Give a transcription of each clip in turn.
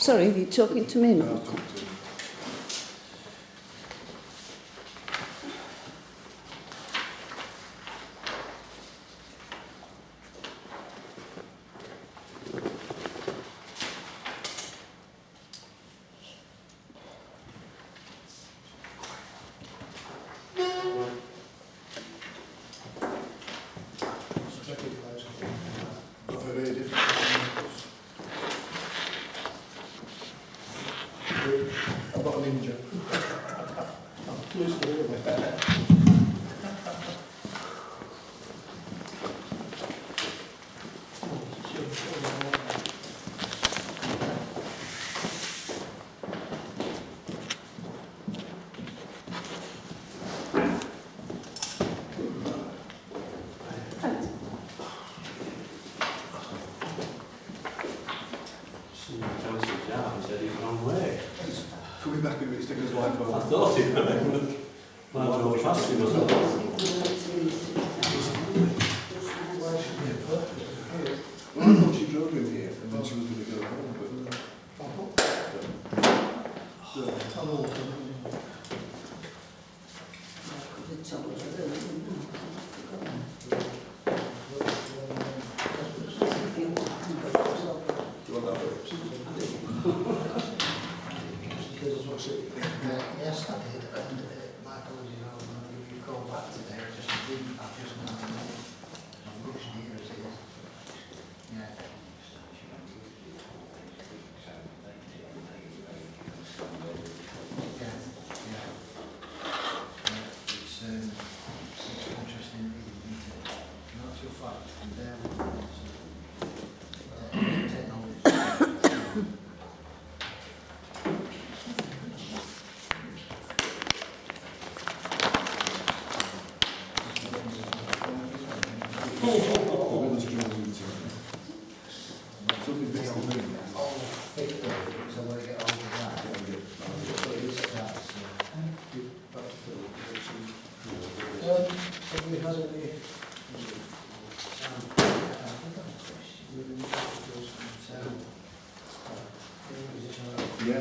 Sorry, are you talking to me, Mark? I've got a ninja. Coming back and sticking his wife over. I thought he might well trust him or something. Well, I thought she drove him here and then she was going to go home, but... Yes, I did, and my apologies, I'll give you a call back today, I just didn't, I've just not I'm rushing here as it is. Yeah. It's interesting reading, isn't it? Not too far from there. Technology. Yeah,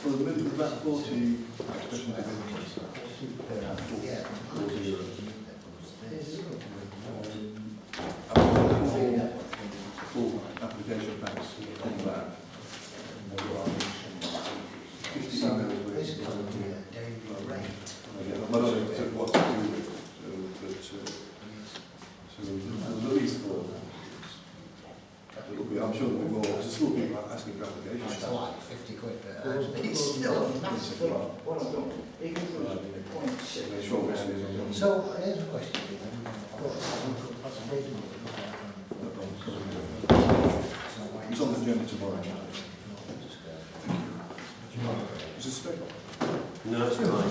well, there's about 40 expressions of interest. Yeah. 40 euros. Full application packs on that. 50 emails with Basically, daily rate. well, I don't know what to do with it, so there's at least 4. I'm sure there'll be more. There's still people asking for applications. It's like 50 quid, but it's still massive. So, here's a question. It's on the agenda tomorrow. Is it straight? No, it's not.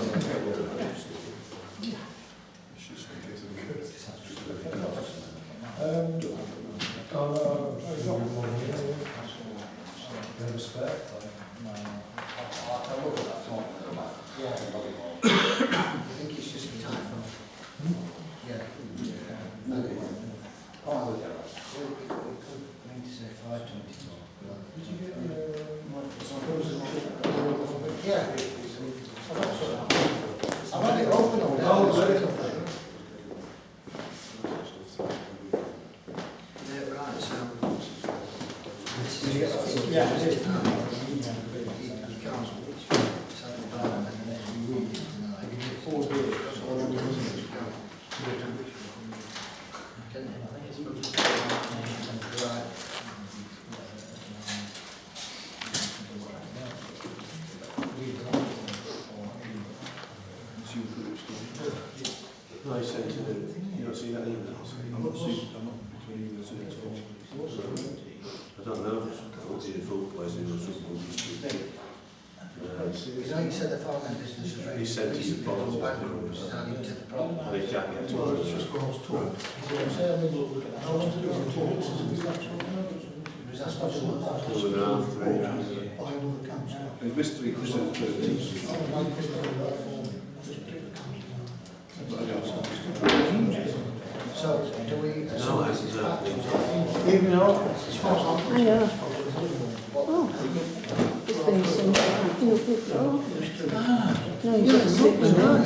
Respect. I'll look at that tomorrow. Yeah. I think it's just a time. Yeah. Oh, yeah. We need to say 524. Yeah. I've had it open all day. Yeah, right, so. Yeah, it is. No, I sent to you not seen that email? I'm not between the two. I don't know. I want to see the full poison or something. You know, you said the farm and business was He sent his apologies. which is adding to the problem. And he can't get to it. Two and a half, 3. There's mystery. So, do we... No, I haven't. Even though, as far as I'm I know. concerned, what You before? No, you got sick now.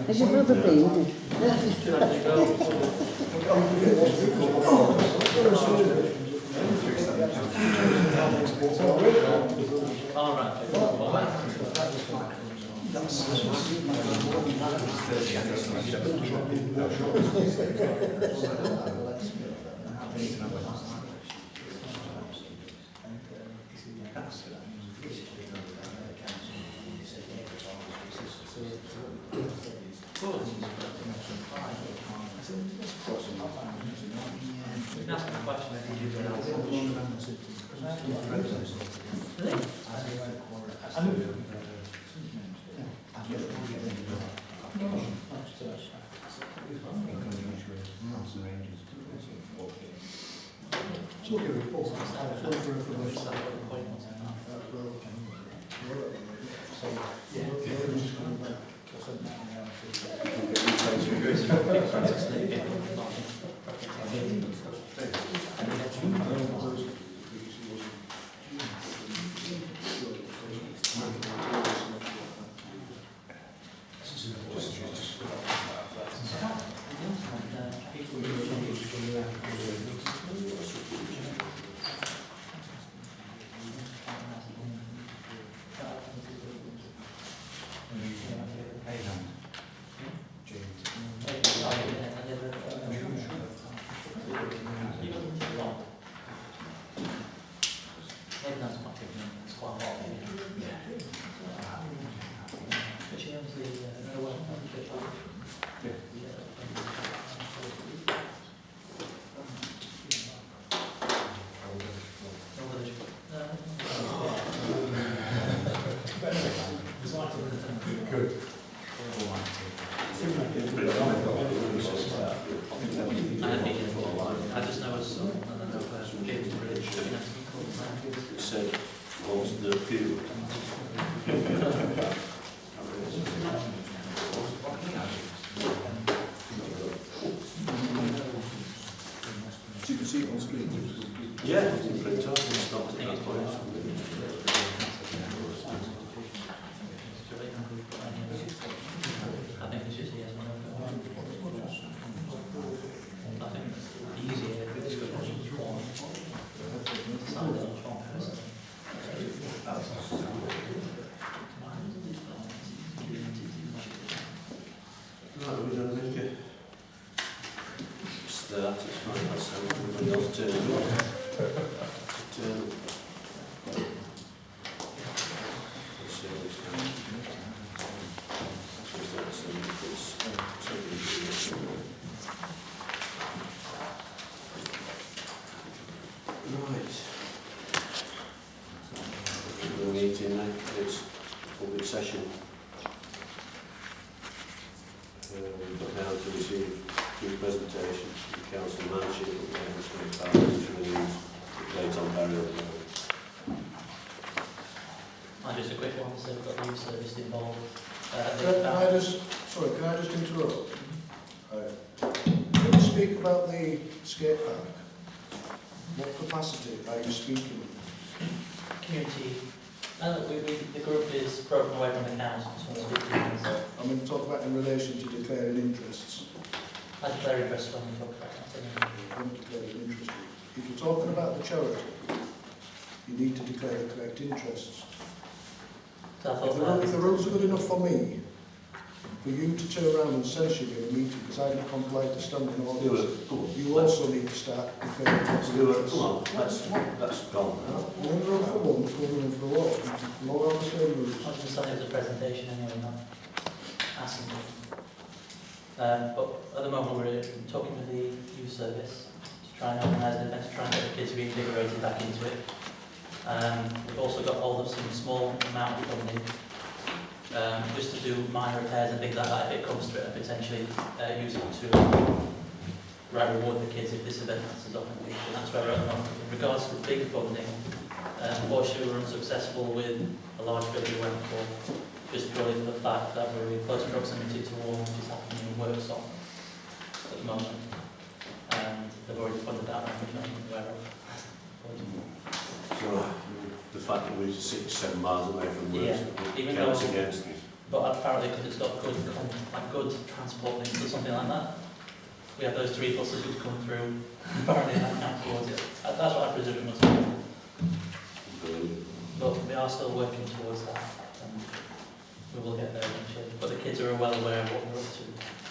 Has your brother been? Interests. If the rules are good enough for me, for you to turn around and censure me in a meeting because I didn't comply to standing orders, you also need to start declaring interests. Come on, that's gone now. One rule for one, one rule for all. More on the same rules. I was just saying it was a presentation anyway, not asking them. But at the moment we're talking with the youth service to try and organise an event to try and get the kids reinvigorated back into it. We've also got hold of some small amount of funding just to do minor repairs and things like that if it comes to it, and potentially use it to reward the kids if this event passes off. And that's where we're at the moment. In regards to the big funding, unfortunately we were unsuccessful with a large figure we went for, just purely for the fact that we're in close proximity to war, which is happening in Worksop at the moment. And they've already funded that, which I'm aware of. So Well, the fact that we're 6 or 7 miles away from work Yeah, even counts though- against us. But apparently, because it's got good transport links or something like that, we have those 3 buses which come through. Apparently, that counts towards it. That's what I presume it must be. But we are still working towards that, and we will get there eventually. But the kids are well aware of what we're up to,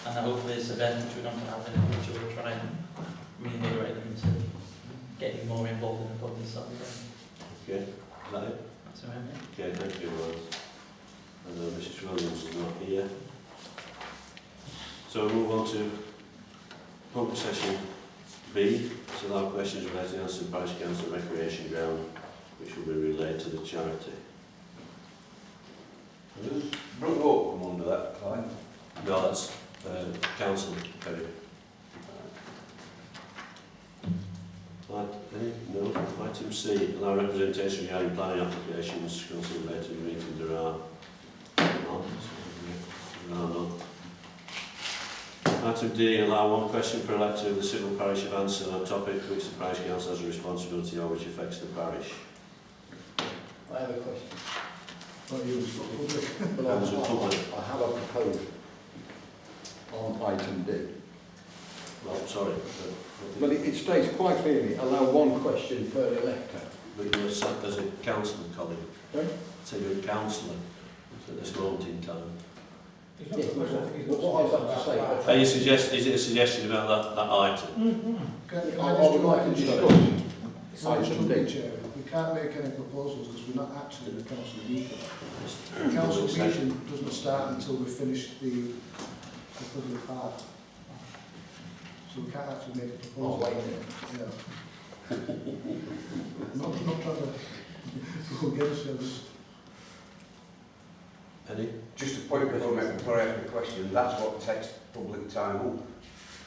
and hopefully this event, which we're not going to have in the future, will try and reinvigorate them into getting more involved in the football side. Okay, is that it? That's all right, Okay, thank you, Lawrence. And Mrs. Williams is not here. So we'll move on to public session B, so allow questions relating to Anston Parish Council Recreation Ground, which will be relayed to the charity. Does Brook Walk come under that, Clyde? No, that's council, Kerry. Right, any? No. Item C, allow representation regarding planning applications, council related meeting. There are none. There are none. Item D, allow one question per elector of the civil parish of Anston on a topic which the parish council has a responsibility or which affects the parish. I have a question. Not you, it's not public. Well, Members of the public. I have a proposal on item D. Well, sorry. Well, it states quite clearly, allow one question per elector. But you're sat as a councillor, colleague. Sorry? So you're a councillor at this moment in time. Yes, but what I've got to say... Are you suggest, is it a suggestion about that item? Can I I would like to just discuss item item D. Chair, we can't make any proposals because we're not actually in a council meeting. The Public council session. meeting doesn't start until we've finished the public part. So we can't actually make a Oh, proposal. wait a minute. Yeah. Not trying to go against you, just Any? Just a point before I ask the question, that's what takes public time up,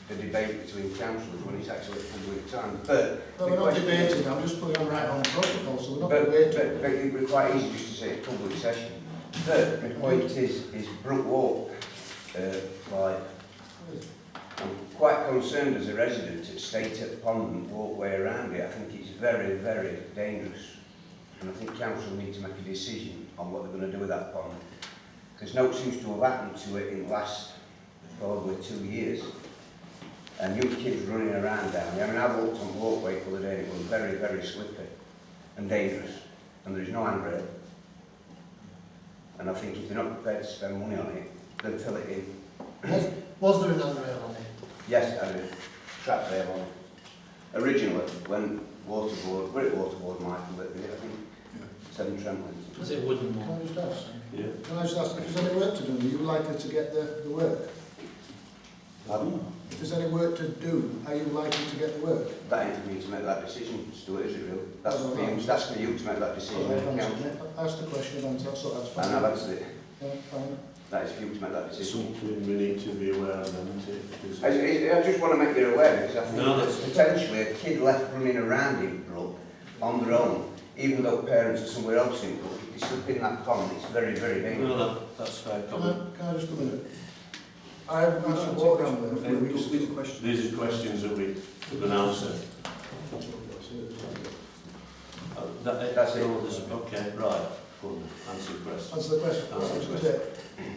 the debate between councillors when it's actually public time. But no, the we're not question is- debating, I'm just putting on right on protocol, so we're not But debating. it would be quite easy just to say it's public session. But my point is Brook Walk, like, I'm quite concerned as a resident at State at Pond and walkway around it. I think it's very, very dangerous. And I think council need to make a decision on what they're going to do with that pond. Because no seems to have happened to it in the last probably 2 years. And young kids running around down there. I mean, I walked on the walkway the other day and it was very, very slippery and dangerous. And there is no handrail. And I think if they're not prepared to spend money on it, then fill it in. Was there an handrail on it? Yes, I did. Trap rail on it. Originally, when Waterboard, Michael lived in it, I think, 7 Tremplins. Was it a wooden Can one? I just ask? Yeah. Can I just ask, if there's any work to do, are you likely to get the work? Pardon? If there's any work to do, are you likely to get the work? That ain't for me to make that decision, Stuart, is it really? That's for you to make that decision, council. I asked the question, and that's fine. And I've answered it. Yeah, fine. That is for you to make that It's decision. something we need to be aware of, isn't it? Because I just want to make you aware, because I think No, there's potentially a kid left running around in Brook on their own, even though parents are somewhere else in Brook. If they slip in that pond, it's very, very dangerous. no, that's fair comment. Can I just come in? I have actually walked around there a few weeks ago. These are questions that we can answer. That's it. No, okay, right. Go on, answer the question. Answer the question. Answer the I was gonna question.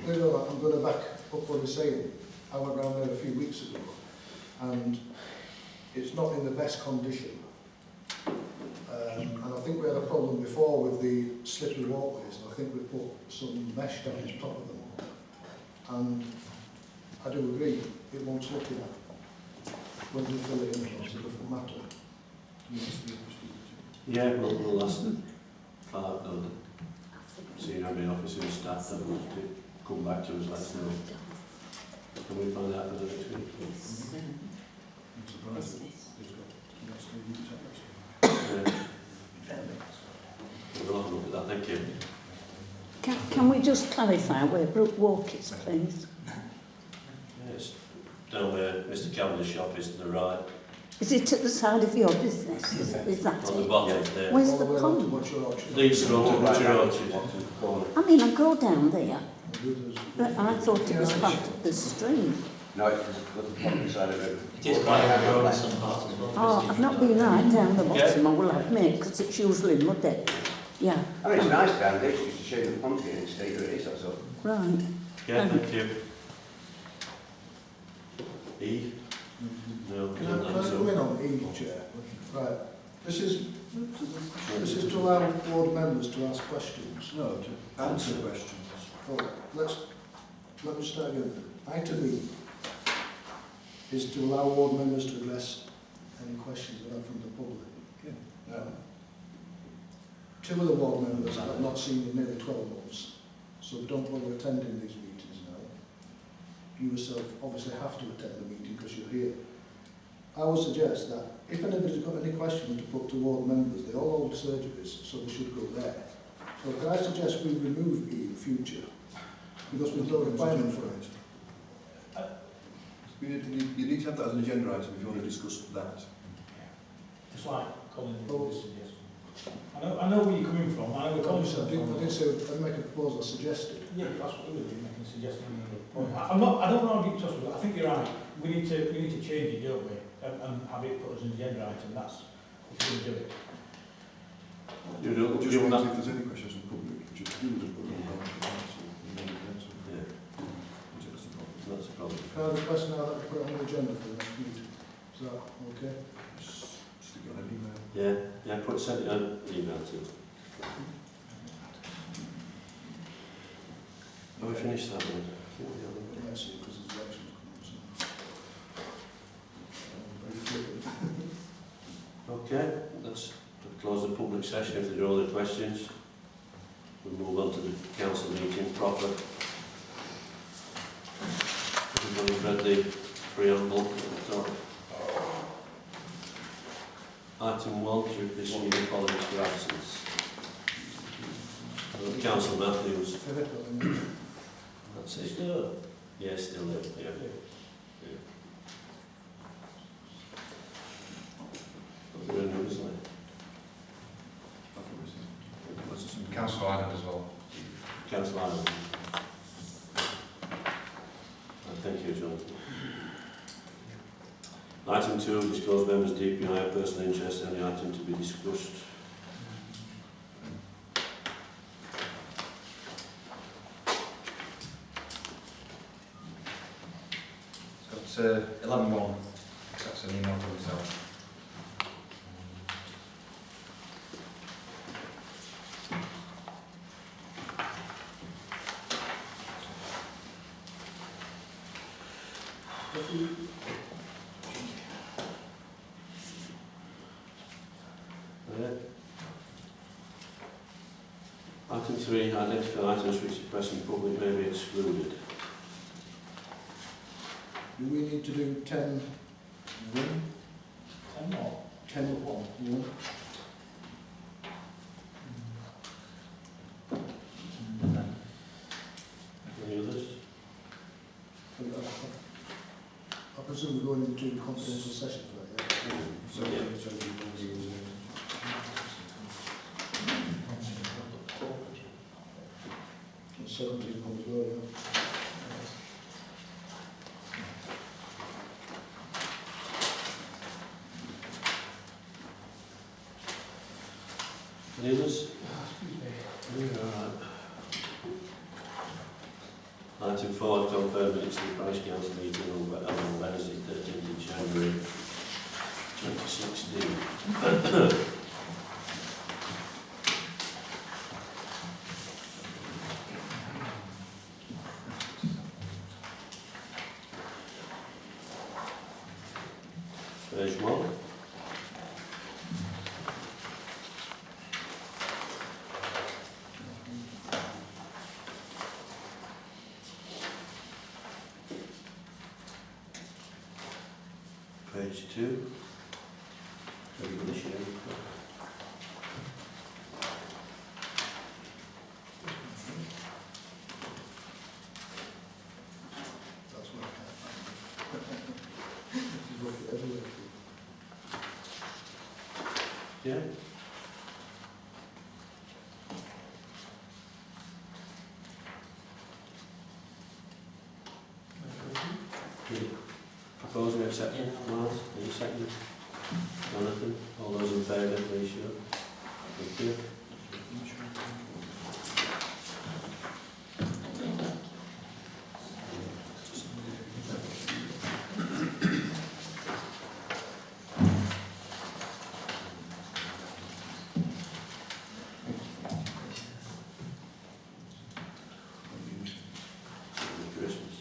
say, I'm going to back up what he's saying. I went round there a few weeks ago, and it's not in the best condition. And I think we had a problem before with the slippery walkways, and I think we put some mesh down on top of them. And I do agree, it won't slip in. When we fill it in, it's a different matter. Yeah, we'll ask the clerk, the senior admin officer and staff that will come back to us, let us know. Can we find out for the next week? We'll have a look at that, thank you. Can we just clarify where Brook Walk is, please? Yes, down where Mr Cavendish's shop is to the right, Is it at the side of your business? Is that on the it? bottom there. Where's All the way round to pond? Watch Your Orchard. These are all to Right, Butcher right. Orchard. I mean, I go down there, but I thought it was part of the stream. No, it's the public side of it. It is quite a road in some parts as well. Oh, I've not been right down the Yeah. bottom, I will admit, because it's usually muddy. Yeah, I mean, it's nice down there, it's just a shame the pond's getting state where it is, that's all. right. Yeah, thank you. E? No, Can don't I think come so. in on E, Chair? Right, this is to allow ward members to ask questions. No, to answer questions. Oh, let me start again. Item E is to allow ward members to address any questions that are from the public. Yeah. Now, two of the ward members I've not seen in nearly 12 months, so don't bother attending these meetings now. You yourself obviously have to attend the meeting because you're here. I would suggest that if anybody's got any questions to put to ward members, they all hold surgeries, so they should go there. So can I suggest we remove E in future? Because we've no requirement for it. You need to have that as an agenda item if you want to discuss that. Just like Colin Oh. suggested. I know where you're coming from. I know where Colin's Obviously, coming I from. didn't say I'd make a proposal, I suggested. Yeah, that's what we were doing, making a suggestion. I don't know how you trust me. I think you're right. We need to change it, don't we? And have it put as an agenda item. That's if we're going to do it. You don't, Just you means don't if there's any questions from the public, just do them, put them on the council. Yeah, that's a problem. Can I request now that we put it on the agenda for the next meeting? Is that okay? Stick it on an email. Yeah, send it an email to. Have we finished that one? Let's see, because there's elections coming up, so. Very flippant. Okay, let's close the public session if there are other questions. We'll move on to the council meeting proper. Everybody's read the preamble at the top. Item 1, to receive apologies for absence. Councillor Matthews, that's it. Still. Yeah, still there, yeah. Are there any others left? Council Island as well. Councillor Island. Thank you, John. Item 2, disclose members' DPI of personal interest in the item to be discussed. It's got 11-1. That's an email to myself. Item 3, identify items which the press and public may be excluded. Do we need to do 10, 1? 10 more. 10 or 1? Any others? I presume we're going into confidential session for that, yeah? So, Yeah. And 17 as well, yeah. Any others? Excuse me. Item 4, confirm minutes of the Parish Council meeting on Wednesday, 13th of January 2016. Page 1. Page 2. Everybody share. That's what I can't find. This is what it everywhere. Yeah. Any accepted? Miles, are you seconded? Jonathan, all those in favour, please show. Thank you. Christmas.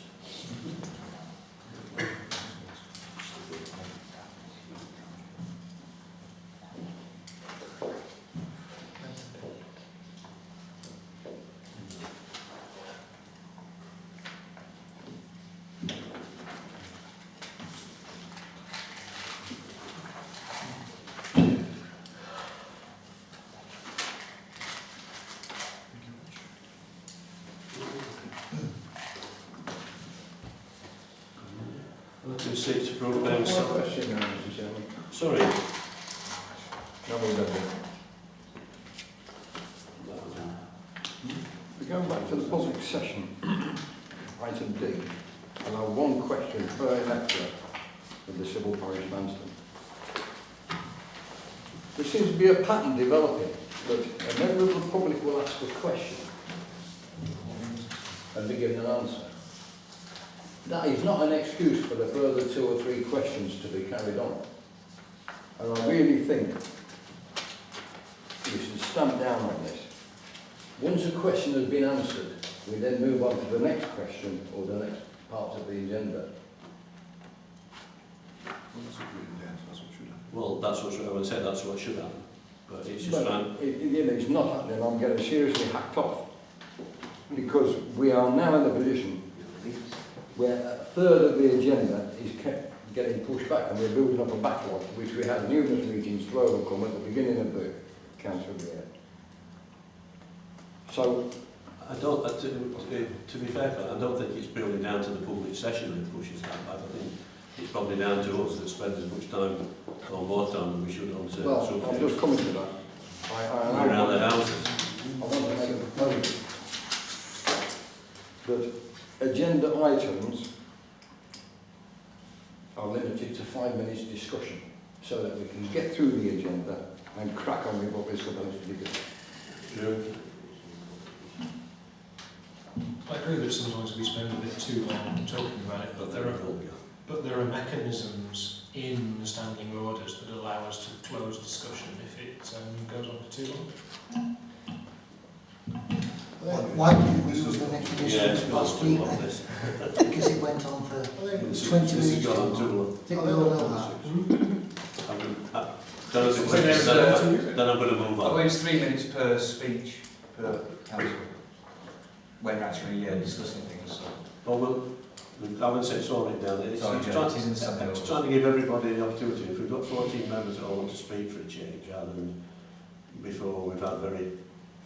Item 6, approve payments. One question now, Mr Chairman. Sorry. No, we don't. We're going back to the public session. Item D. Allow one question per elector of the civil parish of Anston. There seems to be a pattern developing that a member of the public will ask a question and be given an answer. That is not an excuse for the further 2 or 3 questions to be carried on. And I really think we should stamp down on this. Once a question has been answered, we then move on to the next question or the next part of the agenda. Well, that's what written down, so that's what should happen. Well, that's what I would say, that's what should happen. But it's just But trying. it's not happening. I'm getting seriously hacked off because we are now in the position where a third of the agenda is kept getting pushed back and we're building up a backlog which we had numerous meetings to overcome at the beginning of the council year. So, I don't, to be fair, I don't think it's purely down to the public session that pushes that back. I think it's probably down to us that spend as much time or more time than we should on certain well, subjects. I'm just coming to that. Around the houses. I want to make a proposal that agenda items are limited to 5 minutes discussion so that we can get through the agenda and crack on with what we're supposed to be doing. True. I agree that sometimes we spend a bit too long talking about it, but there are mechanisms in the standing orders that allow us to close discussion if it goes on for too long. Why didn't we use the Yeah, mechanism it's last got week to then? this. Because it went on for 20 This minutes. has gone on too long. I think we all know that. Then I'm going to move I on. believe it's 3 minutes per speech per council when we're actually discussing things. So. Well, I would say it's all written down. It's trying to give everybody the opportunity. If we've got 14 members that all want to speak for a change, rather than before we've had very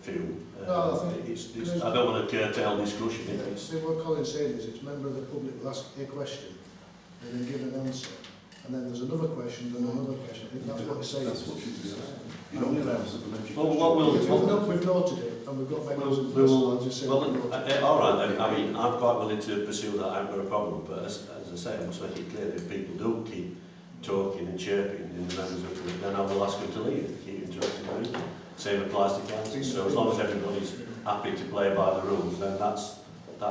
few. No, I think I don't want to curtail discussion. If it's, what Colin's saying is it's a member of the public will ask a question and then give an answer. And then there's another question, then another question. I think that's what he's saying. That's what should be asked. It only allows supplementary well, what We've noted it and we've got members of the council. I'll just say we've noted it. all right then. I mean, I'm quite willing to pursue that. I haven't got a problem. But as I say, I must make it clear that if people do keep talking and chirping in the members of the public, then I will ask them to leave. If they keep interrupting them. Same applies to council. So as long as everybody's happy to play by the rules, then that's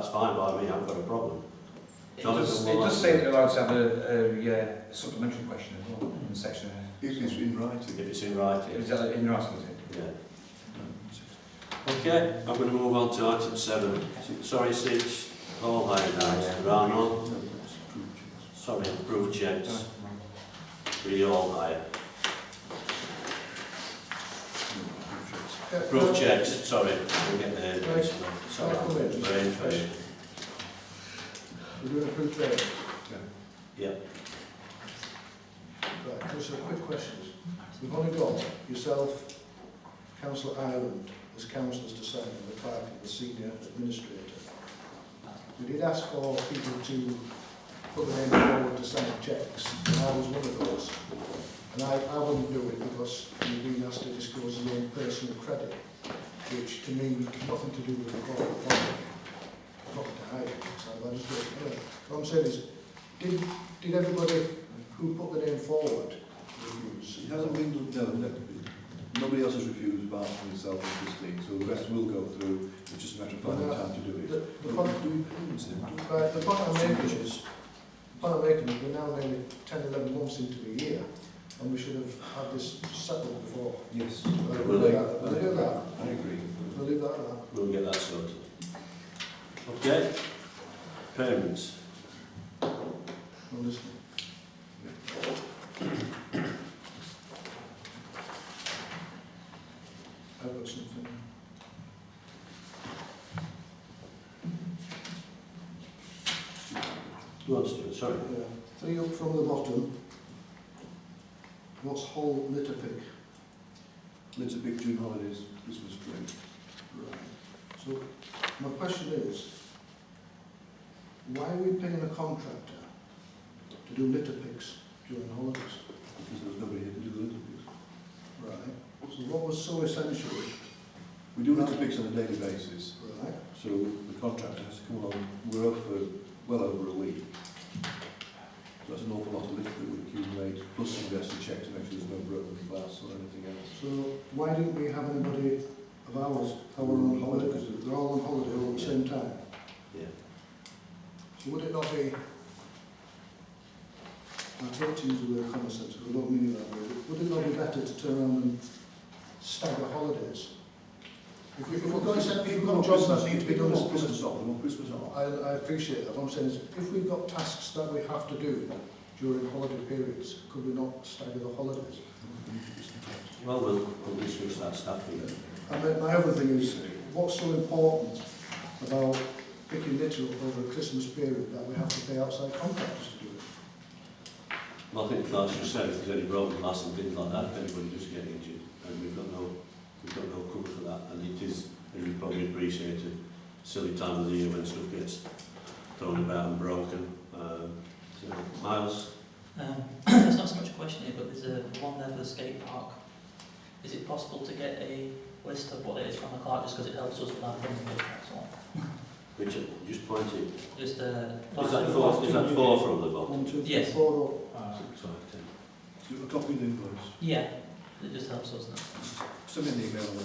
fine by me. I haven't got a problem. It does say that you're allowed to have a supplementary question as well in section. If it's in writing. If it's in writing. Is that in writing, is it? Yeah. Okay, I'm going to move on to item 7. Sorry, 6. All higher down. There are none. Sorry, approved checks. 3 all higher. Approved checks. Sorry, we'll get there. Sorry, brain failure. We're doing approved payment. Yeah. Right, just some quick questions. We've only got yourself, Councillor Ireland, as councillors to sign, and the clerk and the senior administrator. We did ask for people to put their name forward to sign checks, and I was one of those. And I wouldn't do it because you've been asked to disclose your own personal credit, which to me nothing to do with the corporate property. Nothing to hide. So I just do it. Anyway, what I'm saying is, did everybody who put the name forward refused. It hasn't been, no, nobody else has refused apart from yourself and Christine, so the rest will go through. It's just a matter of finding time to do it. The point I'm making is, we're now nearly 10, 11 months into the year, and we should have had this settled before. Yes. We'll do that. I agree. We'll leave that at that. We'll get that sorted. Okay. Payments. I'm listening. I've got something. Go on, Stuart, sorry. Yeah. 3 up from the bottom. What's whole litter pick? Litter pick, June holidays, Christmas break. Right. So my question is, why are we paying a contractor to do litter picks during holidays? Because there was nobody here to do the litter picks. Right. So what was so essential? We do litter picks on a daily basis, Right. so the contractor has to come along. We're off for well over a week. So that's an awful lot of litter that would accumulate, plus some investor check to make sure there's no broken glass or anything else. So why didn't we have anybody of ours who were on holiday? Because they're all on holiday all at the same time. Yeah. So would it not be, I don't use the word common sense, because I don't mean it that way, would it not be better to turn around and stagger holidays? If we've got jobs that need to be done as Christmas off, we want Christmas off. I appreciate that. What I'm saying is, if we've got tasks that we have to do during holiday periods, could we not stagger the holidays? Well, we'll discuss that stuff here. And then my other thing is, what's so important about picking litter up over a Christmas period that we have to pay outside contractors to do it? Well, I think Clark's just said if there's any broken glass and things like that, if anybody does get injured, and we've got no cover for that, and it is, as you probably appreciate, a silly time of the year when stuff gets thrown about and broken. So, Miles? It's not so much a question here, but there's a one there for the skate park. Is it possible to get a list of what it is from the clerk, just because it helps us with our funding, that's all? Richard, just point it. Just Is that four from the bottom? 1, 2, 3, Yes. 4 up. 6, 5, 10. So a copy of the invoice. Yeah, it just helps us now. Send me an email on that.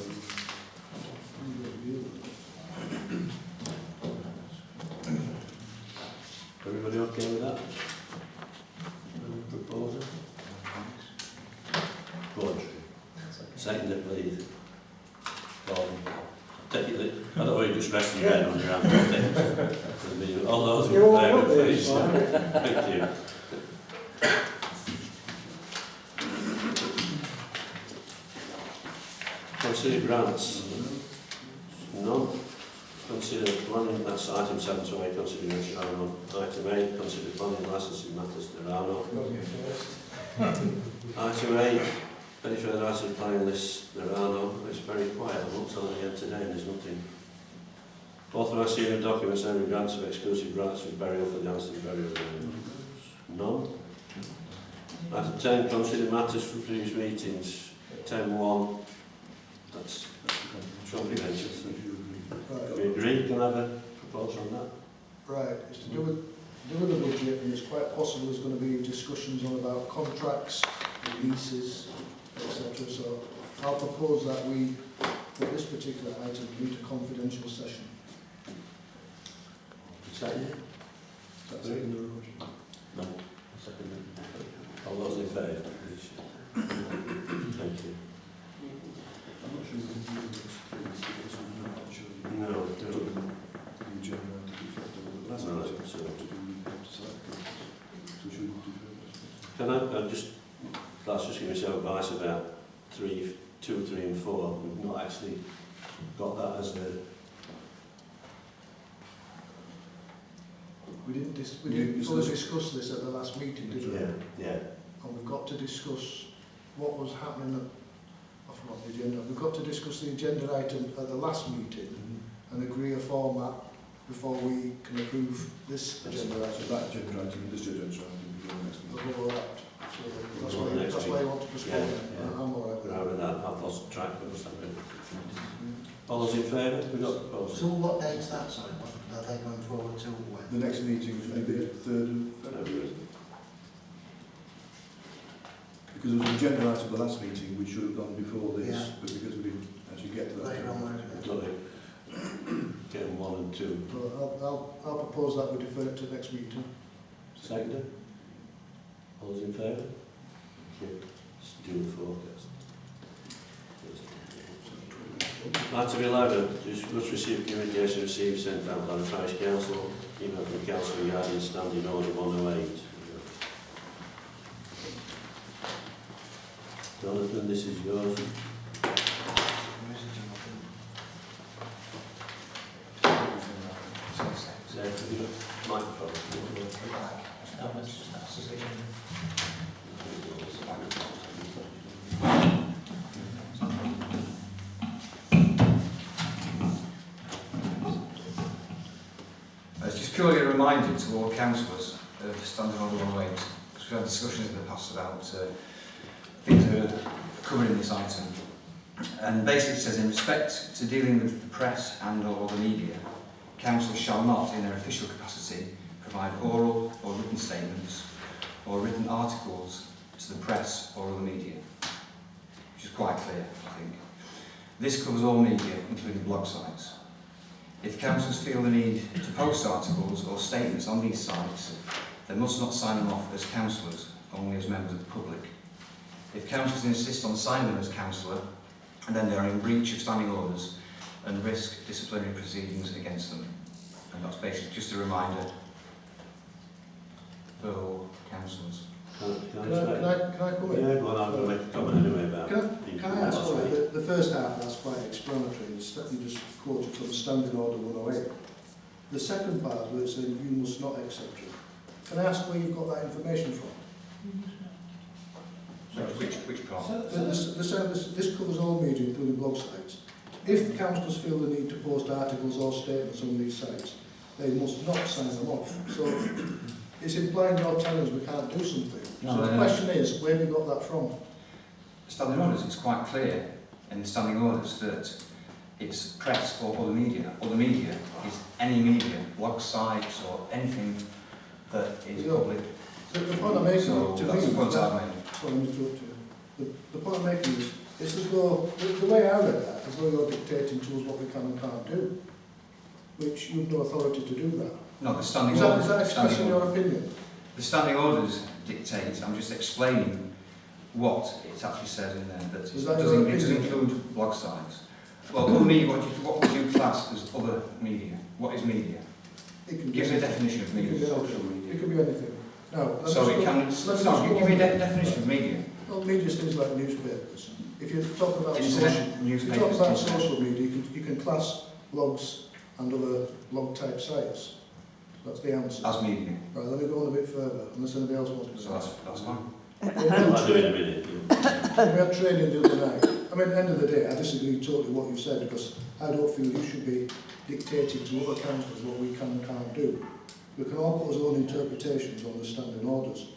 Everybody okay with that? Proposal? Good. Second it, please. Gordon. Take it. I don't know you just rest your head on your hand. Take it. All those in favour, please. Thank you. Consider grants. None. Consider planning, that's item 7 to 8, consideration on item 8, consider planning licensing matters, there are no. Item 8, any further items planning list, there are no. It's very quiet, I looked on it again today and there's nothing. Authorise sealing of documents and grants of exclusive rights with burial for the Anston burial ground. None. Item 10, consider matters from previous meetings, 10.1, that's comprehensive. Right. We agree, can I have a proposal on that? Right, it's to do with the budget, and it's quite possible there's going to be discussions on about contracts, leases, etc. So I'll propose that we, for this particular item, meet a confidential session. Second? That's it in the report. No. Second. All those in favour, please. Thank you. I'm not sure we can do this. I'm not sure. No, You generate the effect of the last Right, item, so- so to do decide. So should we do can I just, let's just give myself advice about 2, 3 and 4. We've not actually got that as a... We didn't fully discuss this at the last meeting, did we? Yeah. And we've got to discuss what was happening I forgot the agenda. We've got to discuss the agenda item at the last meeting and agree a format before we can approve this agenda So item. that agenda item, this agenda item, will be the next meeting. Above that. So that's why you want to postpone it. Yeah. I'm all right with We're out that. of that, I've lost track of us. All those in favour? We've got proposals. So what date's that, sorry, what are they going forward to when? The next meeting is maybe the 3rd of February. Because there was an agenda item at the last meeting which should have gone before this, Yeah. but because we didn't actually get to that. Later on, later. Got it. Get them 1 and 2. Well, I'll propose that we defer it to next meeting. Second. All those in favour? Thank you. Let's do the forecast. Item 11, just received communication received sent out by the Parish Council, email from Councillor Yardley, standing order 108. Jonathan, this is yours. Say, have you got microphone? No, that's just It's just purely a reminder to all councillors of Standing Order 108, because we've had discussions in the past about things that are covered in this item. And basically it says, in respect to dealing with the press and or the media, council shall not, in their official capacity, provide oral or written statements or written articles to the press or other media, which is quite clear, I think. This covers all media, including blog sites. If councils feel the need to post articles or statements on these sites, they must not sign them off as councillors, only as members of the public. If councillors insist on signing them as councillor, then they are in breach of standing orders and risk disciplinary proceedings against them. And that's basically just a reminder for all councillors. Can I come in? Yeah, go on, I'm going to make a comment anyway about Can I ask, the first half, that's quite explanatory, you just quoted from Standing Order 108. The second part where it says you must not accept it. Can I ask where you got that information from? Which part? This covers all media, including blog sites. If councillors feel the need to post articles or statements on these sites, they must not sign them off. So it's implying you're telling us we can't do something. No, so the question is, where have you got that from? Standing orders, it's quite clear in the standing orders that it's press or other media. Other media is any media, blog sites or anything that is public. The point I'm making So to that's me, the point I've made. sorry, I'm interrupting you. The point I'm making is, it's as though, the way I read that, as though you're dictating to us what we can and can't do, which you've no authority to do that. No, the standing Is that orders. expressing your opinion? The standing orders dictate. I'm just explaining what it actually says in there. That Is that it your does opinion? include blog sites. Well, other media, what would you class as other media? What is media? It can Give us a be definition of media. It could be anything. Now, So it can. No, give me a definition of media. Well, media is things like newspapers. If you talk about Internet, social, if you newspapers, talk about internet. social media, you can class blogs and other blog type sites. That's the answer. As media. Right, let me go on a bit further, unless anybody else wants to So that's fine. I'll do it in a minute. We had training the other night. I mean, at the end of the day, I disagree totally with what you said, because I don't feel you should be dictating to other councillors what we can and can't do. We can all put our own interpretations on the standing orders.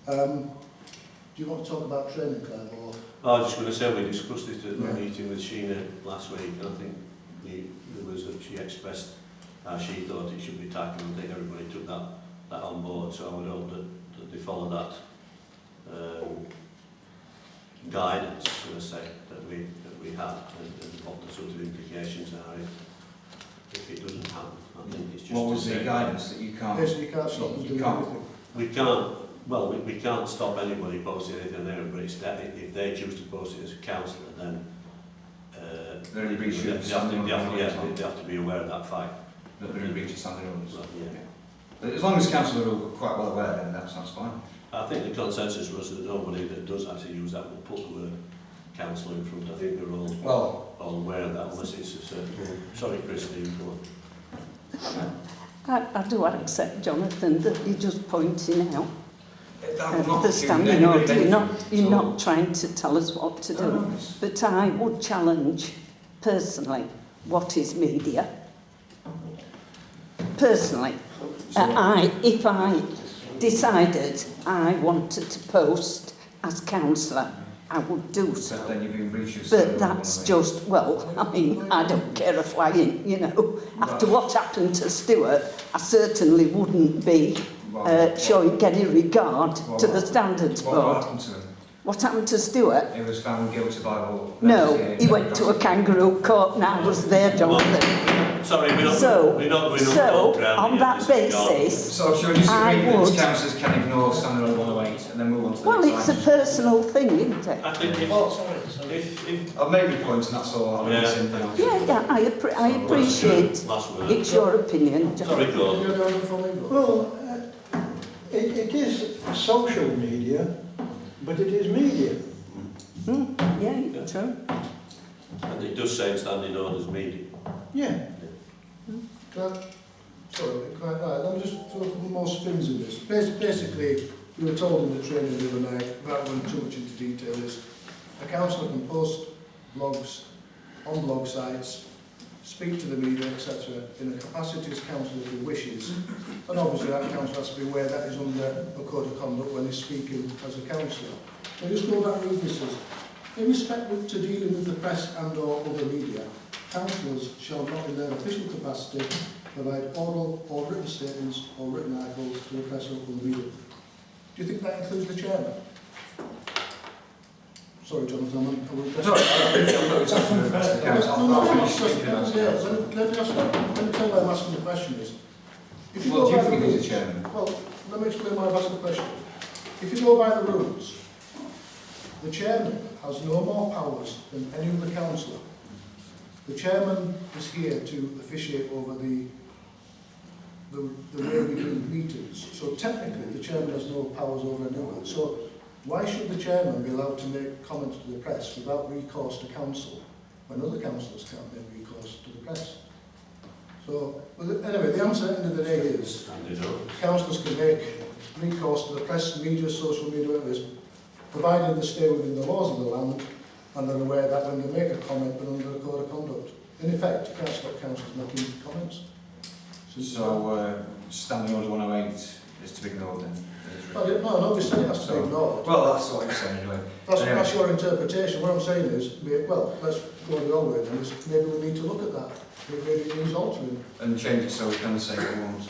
Do you want to talk about training, Clive, or? I was just going to say we discussed it at the meeting with Sheena last week, and I think she expressed how she thought it should be tackled. I think everybody took that on board, so I would hope that they follow that guidance, should I say, that we have, and what the sort of implications are if it doesn't happen. I think it's just What was to the say guidance that you can't? Yes, you can't stop us You doing can't. anything. we can't. Well, we can't stop anybody posting anything there, but it's that if they choose to post it as a councillor, then They're in breach they of have standing orders. they have to be aware of that fact. That they're in breach of standing orders. Well, yeah. But as long as councillors are quite well aware, then that's fine. I think the consensus was that nobody that does actually use that will put the word council in front. I think they're all aware of that, unless it's a certain... Sorry, Christine, go on. I do accept, Jonathan, that you're just pointing out That will not the give standing anybody order. benefit. You're So- not trying to tell us what to do. No. But I would challenge, personally, what is media? Personally, if I decided I wanted to post as councillor, I would do so. But then you've been breach of But standing that's orders. just, well, I mean, I don't care a flying, you know. After what happened to Stuart, I certainly wouldn't be showing any regard to the standards What will board. happen to him? What happened to Stuart? He was found guilty by all. No, he went to a kangaroo court and I was there, Jonathan. Sorry, we're not So- going up So, ground on here, that Mrs. John. basis, So shall we just I agree that would- councillors can ignore Standing Order 108 and then move on to the well, next it's a item? personal thing, isn't it? I think if, Oh, sorry. if I've made my point and that's all. I'm Yeah. the same thing. Yeah, I appreciate last word. it's your opinion, Sorry, Jonathan. Gordon. Well, it is social media, but it is media. Yeah, true. And it does say in standing orders meeting. Yeah. Let me just throw a couple more spins in this. Basically, we were told in the training the other night, without going too much into detail, is a councillor can post blogs on blog sites, speak to the media, etc., in a capacity as councillor if he wishes. And obviously that councillor has to be aware that is under a code of conduct when he's speaking as a councillor. And just go back and read this. In respect to dealing with the press and or other media, councillors shall not in their official capacity provide oral or written statements or written articles to the press or the media. Do you think that includes the chairman? Sorry, Jonathan, I will It's all right. I'm not talking about the rest of the council. I'll finish speaking about the council. Let me tell you why I'm asking the question is. If you Well, go do you by think the he's a rules- chairman? Well, let me explain why I've asked the question. If you go by the rules, the chairman has no more powers than any other councillor. The chairman is here to officiate over the way we do meetings. So technically, the chairman has no powers over anyone. So why should the chairman be allowed to make comments to the press without recourse to council when other councillors can't make recourse to the press? So, anyway, the answer at the end of the day is Standing orders. councillors can make recourse to the press, media, social media, whatever it is, provided they stay within the laws of the land and they're aware that when they make a comment, they're under a code of conduct. In effect, you can't stop councillors making comments. So, Standing Order 108 is to be ignored then? Well, no, nobody said it has to be ignored. Well, that's what you're saying anyway. That's your interpretation. What I'm saying is, well, let's go the other way then, is maybe we need to look at that. Maybe it needs altering. And change it so we can say what we want.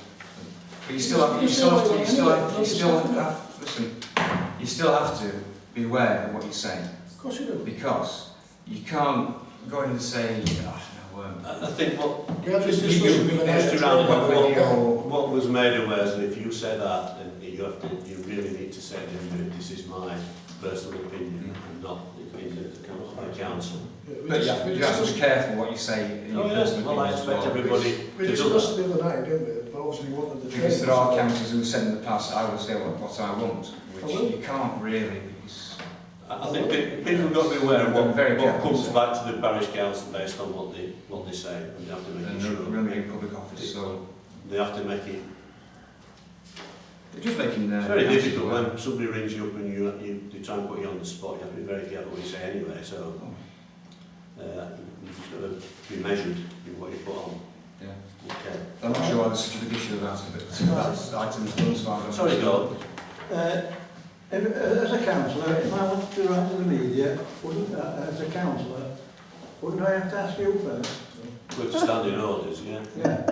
But you still have to be aware of what you're saying. Of course you do. Because you can't go in and say, I think what We had this discussion with just around what what was made aware is that if you say that, then you really need to say that this is my personal opinion and not the opinion of the council. But you have to be careful what you say in your personal Well, I opinion as expect well. everybody We to do discussed that. the other night, didn't we? But obviously you wanted the Because change. there are councillors who said in the past, I will say what I want, I which will. you can't really. Because I think people have got to be aware of Very what careful. comes back to the parish council based on what they say, and they have to make and it sure. running in public office, so They have to make it. they're just making. It's very difficult when somebody rings you up and they try and put you on the spot. You have to be very careful what you say anyway. So you've just got to be measured in what you put on. Yeah. Okay. I'm not sure why there's such a big issue about it, but that's items done as far as I'm Sorry, concerned. God. As a councillor, if I wanted to write to the media, as a councillor, wouldn't I have to ask you first? Good standing orders, yeah. Yeah.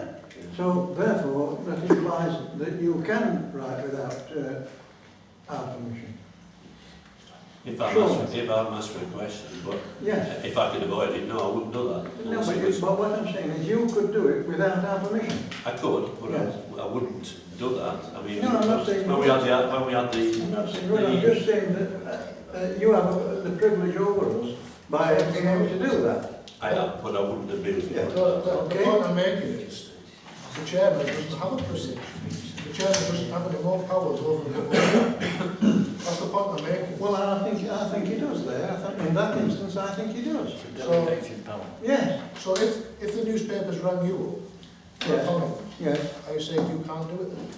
So therefore, that implies that you can write without our permission. If I'm asked for a question, but Yes. if I could avoid it, no, I wouldn't do that. No, but what I'm saying is you could do it without our permission. I could, but Yes. I wouldn't do that. I mean, No, I'm not saying when we had the I'm not saying good, I'm just saying that you have the privilege over us by being able to do that. I have, but I wouldn't abuse it. Yeah. The point I'm making is, the chairman doesn't have a privilege. The chairman doesn't have any more powers over the board. That's the point I'm making. Well, I think he does there. In that instance, I think he does. So, Yes. so if the newspapers rang you up for a Yes. comment, Yes. are you saying you can't do it then?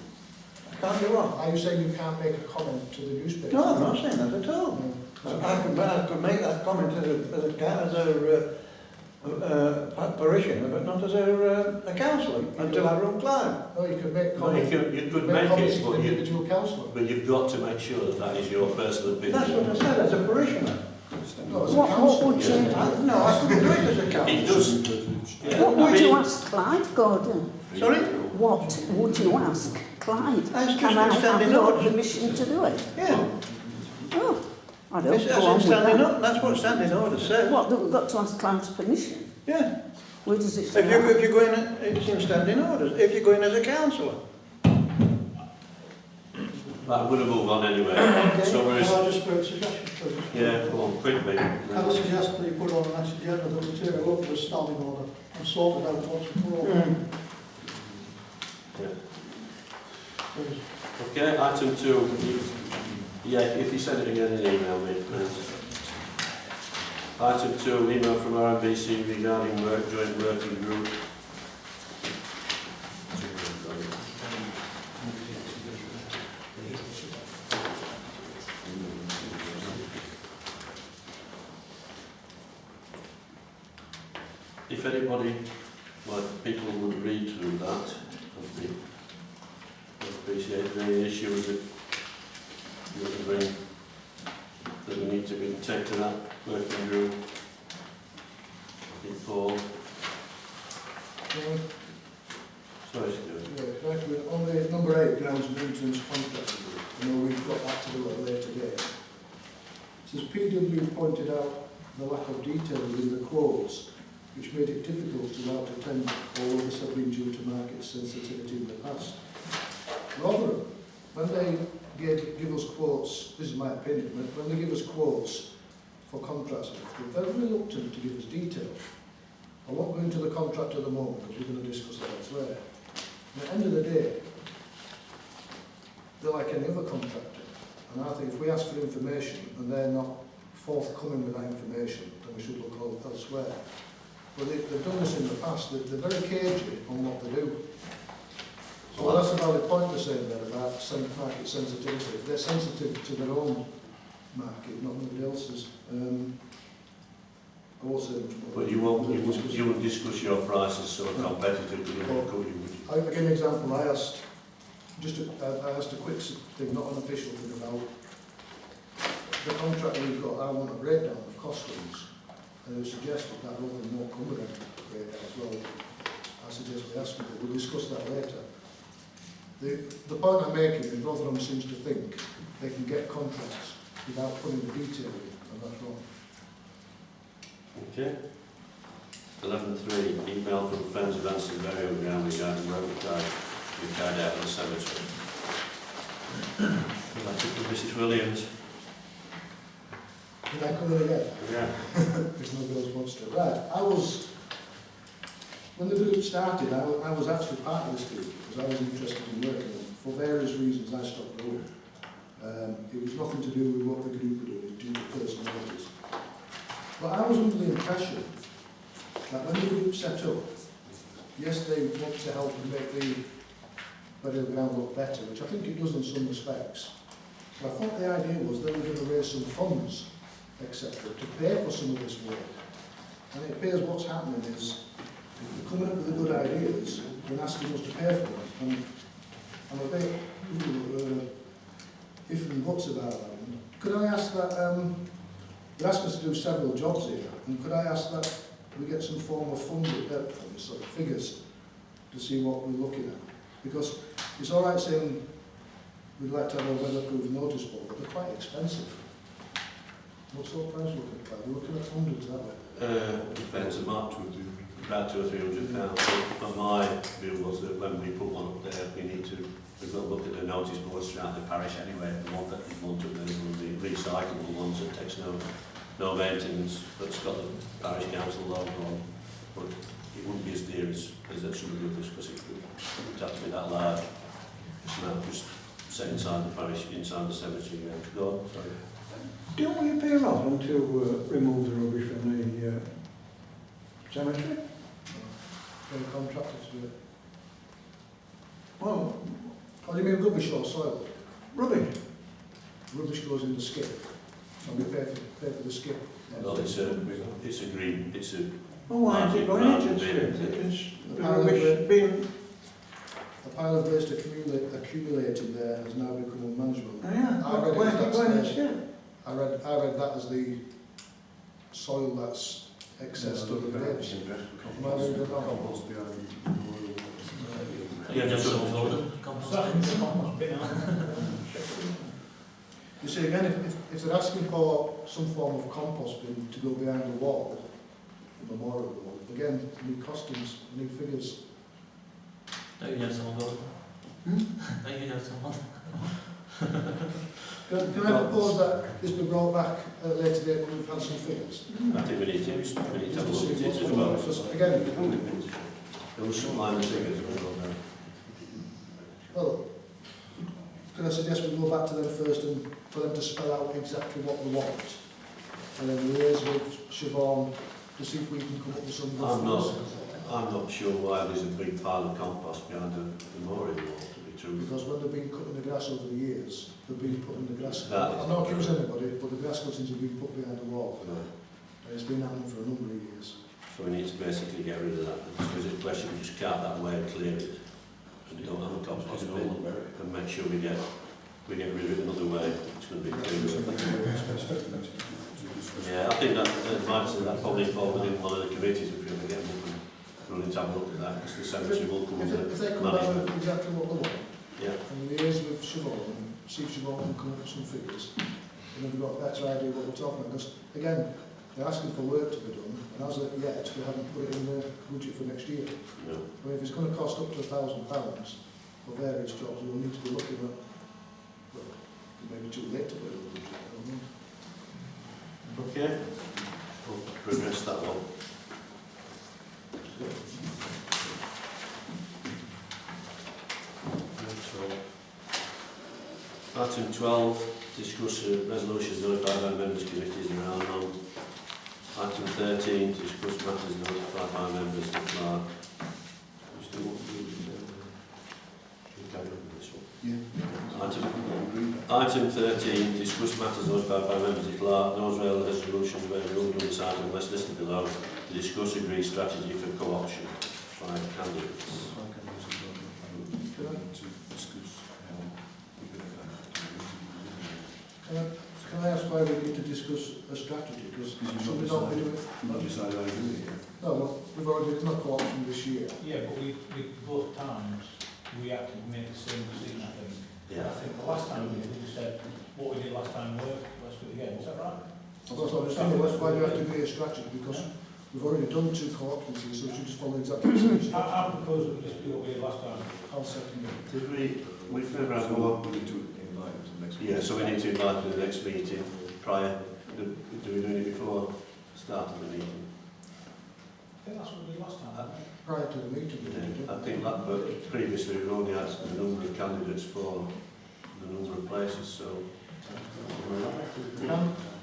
Can't do what? Are you saying you can't make a comment to the newspaper? No, I'm not saying that at all. No. I could make that comment as a parishioner, but not as a councillor, until I run Clive. No, you could make Well, comments. you could make make comments it, to but the individual councillor. you've got to make sure that that is your personal opinion. That's what I said, as a parishioner. No, as a What councillor. would you, No, I couldn't do it as a It councillor. does. Yeah, what I would you mean- ask Clive, Gordon? Sorry? What would you ask Clive? Ask Can just I to stand have in your order. permission to do it? Yeah. Oh, I don't That's go on with standing that. up, that's what standing orders say. What, that we've got to ask Clive's permission? Yeah. Where does it say If that? you go in, it's in standing orders. If you go in as a councillor. Right, I'm going to move on anyway. Okay, So can I where is... just make a suggestion, please? Yeah, go on, quick, mate. Can I suggest that you put on the next agenda that we take a look at the standing order and sort it out once and for all? Yeah. Please. Okay, item 2. Yeah, if you send it again in email, mate, please. Item 2, email from RMBC regarding joint working group. If anybody, well, people would read through that, I'd appreciate any issues that you would bring, that we need to take to that working group. I think Paul. Sorry, Stuart. Yeah, right, we're on the number 8, grounds maintenance contract. I know we've got that to do at a later date. It says PW pointed out the lack of detail within the quotes, which made it difficult to route to tender, although this had been due to market sensitivity in the past. Rather, when they give us quotes, this is my opinion, when they give us quotes for contracts, they're very reluctant to give us detail. I won't go into the contract at the moment because we're going to discuss that elsewhere. At the end of the day, they're like any other contractor. And I think if we ask for information and they're not forthcoming with that information, then we should look elsewhere. But they've done this in the past. They're very cagey on what they do. So that's a valid point they're saying there about market sensitivity. They're sensitive to their own market, not anybody else's. I won't say much more. But you won't discuss your prices so competitively, could you? I'll give you an example. I asked a quick thing, not an official thing, about the contract we've got. I want a breakdown of costings. And they suggested that rather than more come with a breakdown as well. I suggest we ask them, but we'll discuss that later. The point I'm making is Rotherham seems to think they can get contracts without putting the detail in, and that's wrong. Okay. 11.3, email from Friends of Anston Parish regarding road drive to be carried out in the cemetery. Letter from Mrs Williams. Did I come in again? Yeah. There's no girls wants to. Right, when the group started, I was actually part of this group because I was interested in working on it. For various reasons, I stopped going. It was nothing to do with what the group were doing, it was due to personalities. But I was under the impression that when the group set up, yes, they want to help and make the burial ground look better, which I think it does in some respects. But I thought the idea was they were going to raise some funds, etc., to pay for some of this work. And it appears what's happening is they're coming up with the good ideas and asking us to pay for them. And I'm a bit if and buts about that. Could I ask that, they're asking us to do several jobs here, and could I ask that we get some form of funding, sort of figures to see what we're looking at? Because it's all right saying we'd like to have a weatherproof notice board, but they're quite expensive. What sort of price are we looking at? We're looking at hundreds, aren't we? Depends on March, would be about £200 or £300. But my view was that when we put one up there, we've got to look at the notice boards throughout the parish anyway. The one that we want to do will be recyclable ones that takes no maintenance, that's got the parish council logo on. But it wouldn't be as dear as that some of the others, because it would have to be that large. Just set inside the parish, inside the cemetery. Go on, sorry. Don't we pay Rotherham to remove the rubbish from the cemetery? Get a contractor to do it. Well, Oh, you mean rubbish or soil? rubbish. Rubbish goes in the skip, and we pay for the skip. Well, it's a green, it's a Well, why is it going into the skip? It's the rubbish being... A pile of waste accumulated there has now become unmanageable. Oh, yeah, why is it going into the skip? I read that as the soil that's excess to the ditch. Am I reading it wrong? Yeah, just Starting to compost bin. You see, again, if if they're asking for some form of compost bin to go behind the wall, the memorial wall, again, we need costings, we need figures. Don't you know someone, Gordon? Don't you know someone? Can I propose that this be brought back at a later date when we've had some figures? I think we need to have a look at it as well. Because again, There was some line of figures as well there. well, can I suggest we go back to them first and for them to spell out exactly what we want? And then liaise with Siobhan to see if we can come up with some good figures. I'm not sure why there's a big pile of compost behind the memorial wall, to be true. Because when they've been cutting the grass over the years, they've been putting the grass. That is I'm not accusing anybody, but the grass cuttings have been put behind the wall. Right. And it's been happening for a number of years. So we need to basically get rid of that. Because it's a question, we just carve that away and clear it. And we don't have a compost bin. And make sure we get rid of it another way. It's going to be clear. Yeah, I think that that probably fall within one of the committees if we ever get them running to have a look at that, because the cemetery will come under If they come back management. with exactly what they want, Yeah. and liaise with Siobhan and see if Siobhan can come up with some figures, and then we've got a better idea what we're talking about. Because again, they're asking for work to be done, and as of yet, we haven't put it in the budget for next year. No. I mean, if it's going to cost up to £1,000 for various jobs, we'll need to be looking at, well, it may be too late to put it in the budget, I don't know. Okay. We'll progress that one. Item 12, discuss resolutions notified by members, committees and around on. Item 13, discuss matters notified by members to clerk. We still want to do carry on with this one. Yeah. Item 13, discuss matters notified by members of clerk. Those resolutions were ruled on this item unless listed below to discuss agreed strategy for co-option. 5 candidates. Can I ask why we need to discuss a strategy? Because should we not be doing it? Not decided how you do it yet. No, well, we've already done a co-option this year. Yeah, but we both times, we had to make the same decision, I think. Yeah. I think the last time we just said, what we did last time worked, let's do it again, is that right? That's what I'm saying, that's why we have to be a strategy, because we've already done 2 co-options here, so we should just follow exactly the same strategy. I propose that we just do what we did last time. I'll second it. Did we've never had So one? we need to invite to the next Yeah, so we need to invite to the next meeting prior. Do we do it before the start of the meeting? I think that's what we did last time. Prior to the meeting, we did it. I think that, but previously we've only asked the number of candidates for the number of places, so.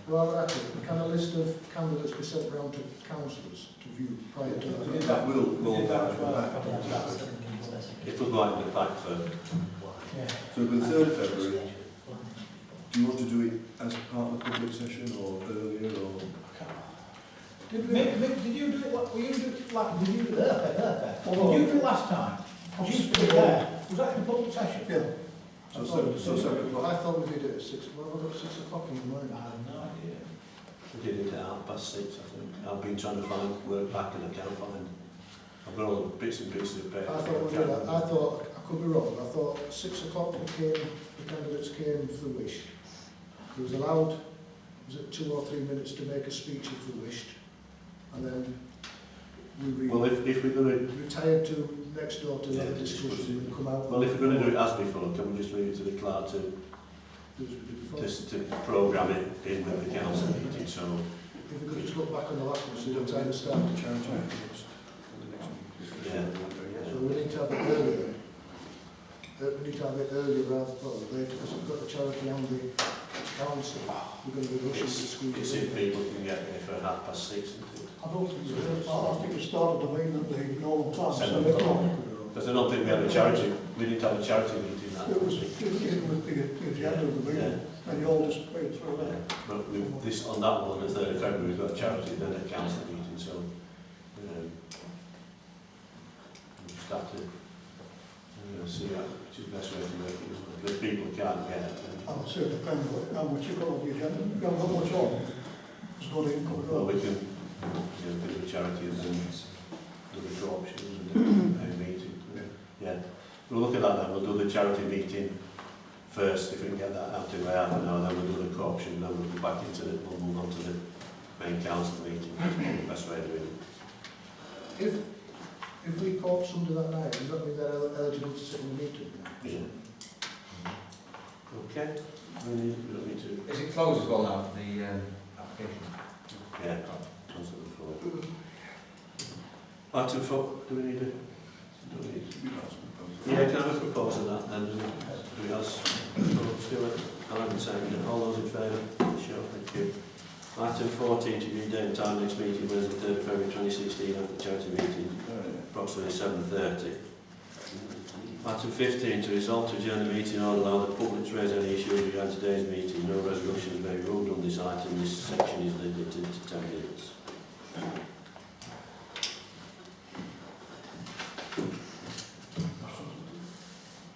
Can a list of candidates be sent round to councillors to view prior to We that? did that. We'll We did that as well. back. If we go out in the pack for, Yeah. So for the 3rd of February, do you want to do it as part of the public session or earlier or? Mick, did you do it, were you do it last, did you do it last time? Was you stood there? Was that in the public session? Yeah. So 7 o'clock? I thought we did it at 6, well, we've got 6 o'clock in the morning. I have no idea. we did it at 6:30, I think. I've been trying to find work back and I can't find. I've got all the bits and pieces of paper. I thought we did that. I thought, I could be wrong, I thought 6 o'clock the candidates came for the wish. It was allowed, was it 2 or 3 minutes to make a speech if they wished, and then we Well, if we're going to, retired to next door to have a discussion and come out. well, if we're going to do it as before, can we just leave it to the clerk to programme it in with the council meeting? So If we could just look back on the last one, see what time it started. yeah, So we need to have it earlier. We need to have it earlier rather than later, because we've got the charity and the council. We're going to be rushing to squeeze it's it if in. people can get there for 6:30. I don't think so. I think we started the meeting at the normal time, 7 7 o'clock. o'clock. Because I don't think we had a charity, we didn't have a charity meeting that It was, week. it was the agenda of the meeting, and you all just wait through Yeah. that. But with this, on that one, the 3rd of February, we've got a charity, then a council meeting, so we just have to see which is the best way to make it, isn't it? If people can't get it, then, I would say it depends how much you've got on the agenda. If you haven't got much on, it's not even coming well, up. we can do a charity and then do the co-options and a meeting. Yeah, we'll look at that then, we'll do the charity meeting first, if we can get that out in half an hour, then we'll do the co-option, then we'll go back into it, we'll move on to the main council meeting. That's probably the best way of doing it. If we caught somebody that night, does that mean they're eligible to sit in the meeting? Yeah. Okay. We don't need to. Is it closed as well now, the application? Yeah. Councillor Ford. Item 4. Do we need a? Do we need? Yeah. Can I have a proposal of that then? Do we ask Stuart? I haven't seconded. All those in favour? Sure. Thank you. Item 14 to be date and time next meeting Wednesday 3rd of February 2016 at the charity meeting, approximately 7:30. Item 15 to resolve to adjourn the meeting or allow the public to raise any issues regarding today's meeting. No resolutions may be ruled on this item. This section is limited to 10 minutes.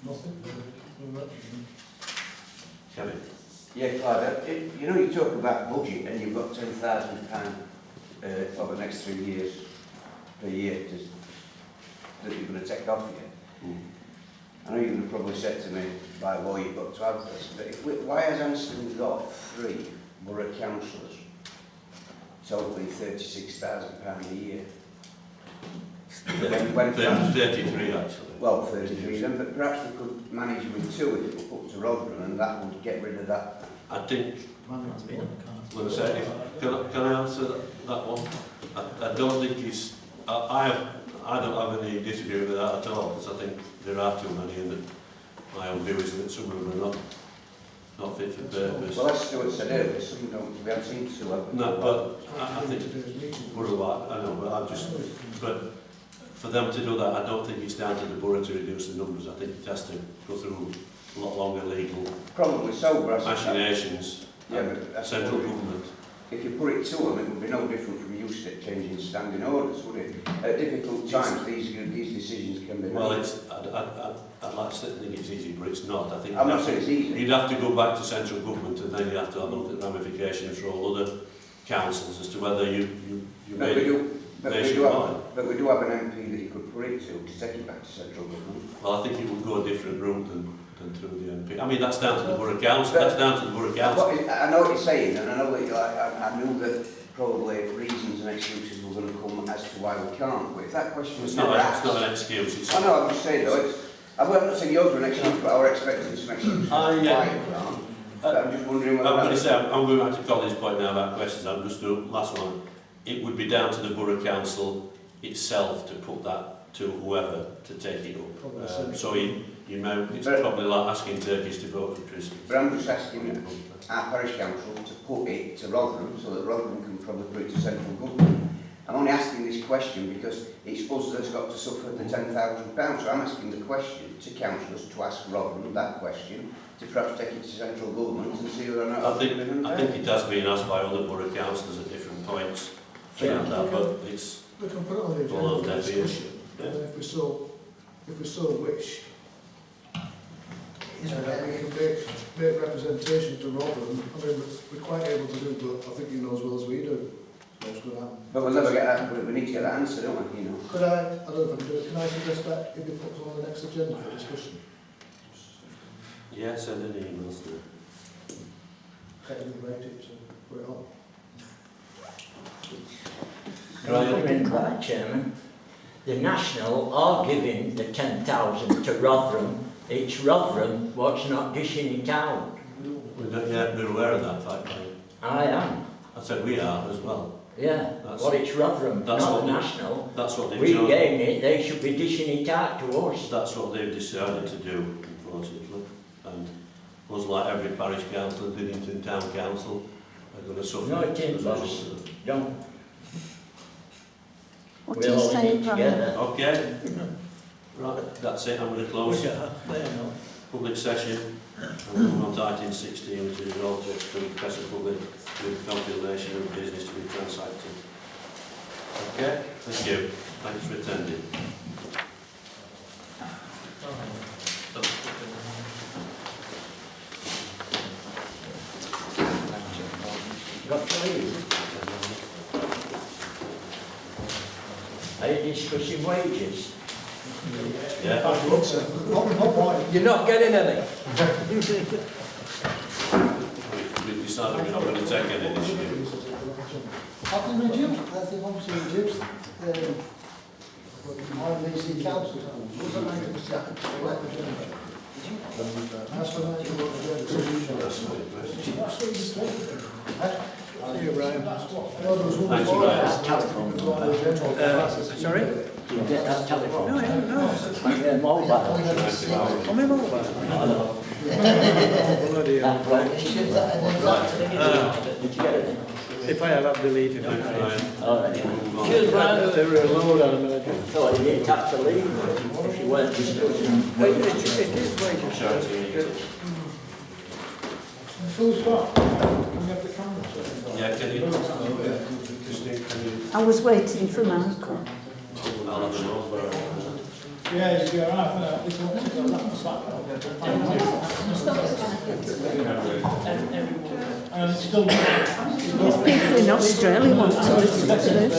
Nothing? Kevin. Yeah, Clive, you know you talk about budget and you've got £10,000 for the next 3 years per year that you're going to take off you. I know you're going to probably say to me, by law you've got to have this, but why has Anston got 3 borough councillors, totaling £36,000 a year? 33 actually. Well, 33 then, but perhaps we could manage with 2 if it were put to Rotherham, and that would get rid of that. I think, when I say, can I answer that one? I don't think it's, I don't have any disagreement with that at all, because I think there are too many, and my own view is that some of them are not fit for purpose. Well, as Stuart said earlier, some don't, we haven't seen 2 of them. No, but I think borough, I know, but I'm just, but for them to do that, I don't think it's down to the borough to reduce the numbers. I think it has to go through a lot longer legal Probably so, but machinations, yeah, but that's central government. If you put it to them, it would be no different from you changing standing orders, would it? At difficult times, these decisions can be made. Well, I'd like to think it's easy, but it's not. I think I'm not saying it's easy. you'd have to go back to central government, and then you have to have a look at ramifications for all other councils as to whether you made it nationwide. But we do have an MP that you could put it to take it back to central government. Well, I think it would go a different route than through the MP. I mean, that's down to the borough council. That's down to the borough council. I know what you're saying, and I know that I knew that probably reasons and excuses were going to come as to why we can't. But if that question was It's never not asked, an excuse. It's I know. I'm just saying though. I'm not saying yours were an excuse, but I were expecting some excuses why you can't. But I'm just wondering whether. I'm going to say, I'm going back to Colin's point now about questions. I'm just doing last one. It would be down to the borough council itself to put that to whoever to take it up. So you know, it's probably like asking turkeys to vote for Christmas. But I'm just asking our parish council to put it to Rotherham so that Rotherham can probably put it to central government. I'm only asking this question because it's us that's got to suffer the £10,000. So I'm asking the question to councillors to ask Rotherham that question, to perhaps take it to central government and see whether or not. I think it has been asked by other borough councillors at different points. Yeah, but it's we can put it on the agenda all for on discussion. yeah. And if we so wish, we can make representation to Rotherham. I mean, we're quite able to do, but I think he knows well as we do what's going to happen. But we'll never get that. We need to get that answer, don't we? You know. Could I don't know if I can do it, can I suggest that it be put on the next agenda for discussion? Yeah, send an email to Get him invited to put it on. Right, Chairman. The National are giving the 10,000 to Rotherham. It's Rotherham what's not dishing it out. we're aware of that fact, right? I am. I said we are as well. Yeah, well it's Rotherham, not National. That's what they've We chosen. gain it, they should be dishing it out to us. That's what they've decided to do, unfortunately. And us, like every parish council, Diddington Town Council, are going to suffer. No, it isn't, as a boss. result of it. Don't. What We're are you all in saying, it Brian? together. Okay. Right, that's it. I'm going to close public session. And we'll move on to item 16, which is all to exclude press and public with confirmation of business to be transacted. Okay, thank you. Thanks for attending. Got to leave. Are you discussing wages? Yeah. You're not getting any. We've decided we're not going to take any initiative. Have they reduced, have they obviously reduced RBC council? Was it 90%? That's what I do. That's what it is. See you, Brian. Thanks, Brian. Sorry? You get that telephone? No, I don't know. On mobile. On my mobile? Bloody hell. That bloke. Did you get it? If I have, I've deleted it. Thanks, Brian. All right. Cheers, Brian. They were a load on a minute. Thought you didn't have to leave if you weren't discussing. It is like Full stop. Can we have the camera? Yeah, can you, Christine, can you, I was waiting for Michael. I'll have a note for her. Yeah, you'll be alright, this one, that's the and it's still... There's people in Australia want to listen to this.